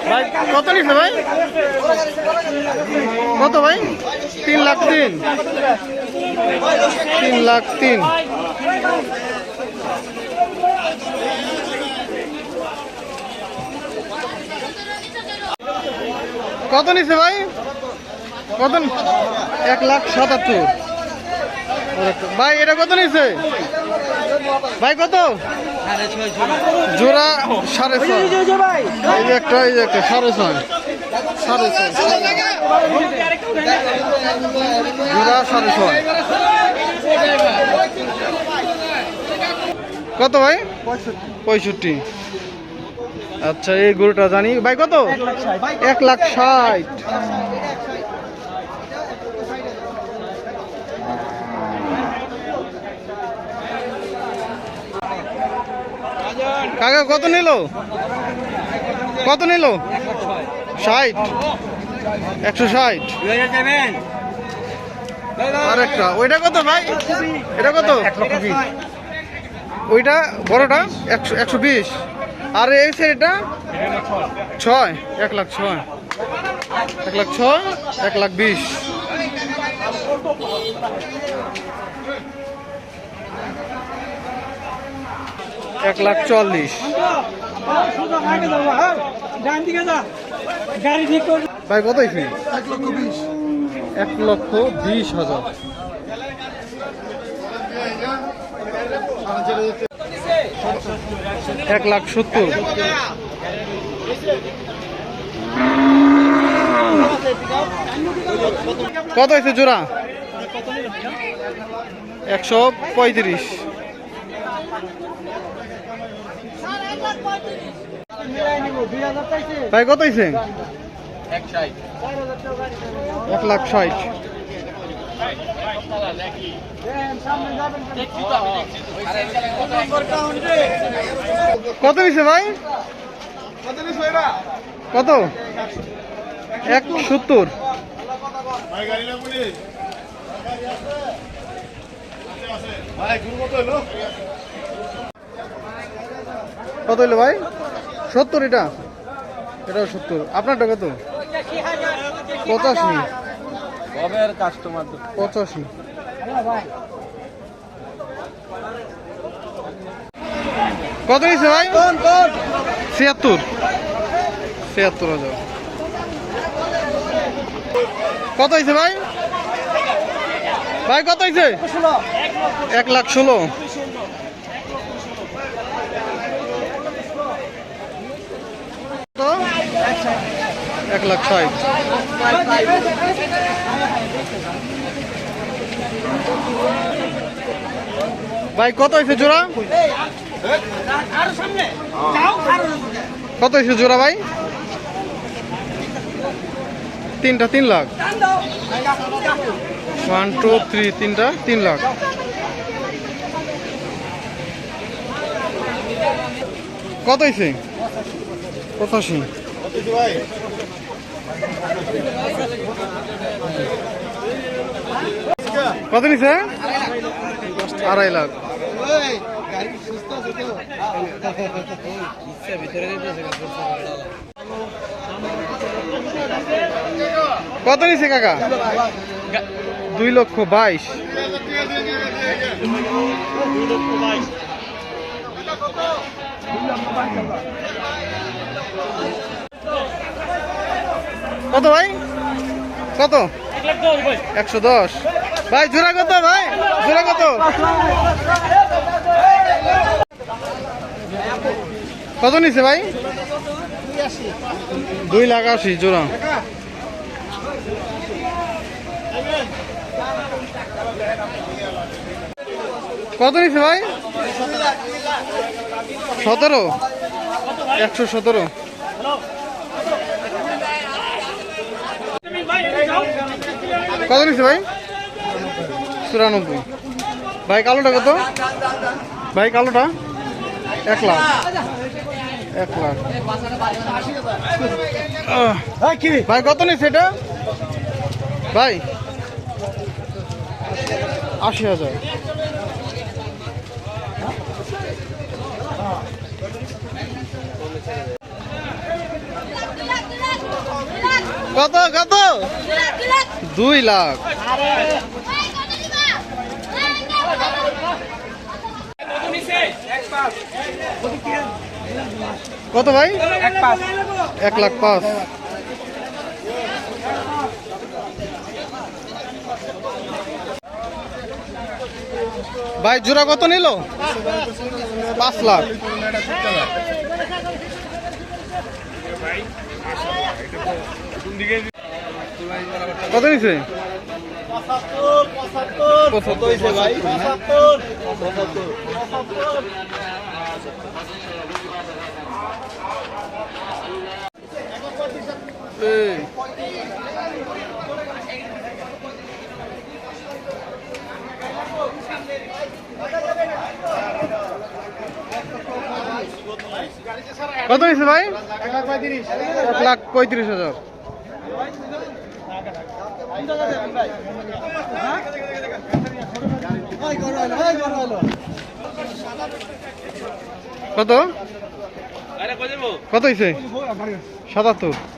ভাই কত নিচ্ছে ভাই? কত ভাই? 3,03,000। 3,03,000। কত নিচ্ছে ভাই? কত? 1,77,000। ভাই এটা কত নিচ্ছে ভাই? কত জোড়া? 6.5। এই যে একটা 6.5। জোড়া 6.5। কত ভাই? 65। আচ্ছা এই গরুটা জানি ভাই। কত? 1,60,000। কাকা কত নিল? কত নিল? 60। 160। আরেকটা ওইটা কত ভাই? এটা কত? 1,20,000। ওইটা বড়টা 120। আর এই সেটা 6। 1,06,000। 1,06,000। 1,20,000। 1,40,000। ভাই কত হয়েছে? 1,20,000। 1,70,000। কত হয়েছে জোড়া? 135। ভাই কত হয়েছে? 1,60,000। কত নিছে ভাই? কত? 1,70,000। কত হইলো ভাই? 70। এটাও 70। আপনারটা কত? 85। কাস্টমার 85। কত নিচ্ছে ভাই? 76। 76,000। কত হয়েছে ভাই? ভাই কত হয়েছে? 1,16,000। তো 1,60,000। ভাই কত হয়েছে জোড়া? কত হয়েছে জোড়া ভাই? 3টা 3 লাখ। 1 2 3 3টা 3 লাখ। কত হয়েছে? 85। কত নিছে? 2.5 লাখ। কত নিছে কাকা? 2,22,000। কত ভাই? কত? 110 ভাই। জোড়া কত ভাই? জোড়া কত? কত নিছে ভাই? 2,80,000 জোড়া। কত নিছে ভাই? 17। 117। কত নিছে ভাই? 94। ভাই কালোটা কত? ভাই কালোটা 1 লাখ। 1 লাখ। ভাই কত নিচ্ছে এটা? ভাই 80,000। কত কত 2 লাখ। কত ভাই? 1,05,000। ভাই জোড়া কত নিল? 5 লাখ। কত নিছে? 75 ভাই। কত নিছে ভাই? 1,35,000। কত কত হয়েছে? 77।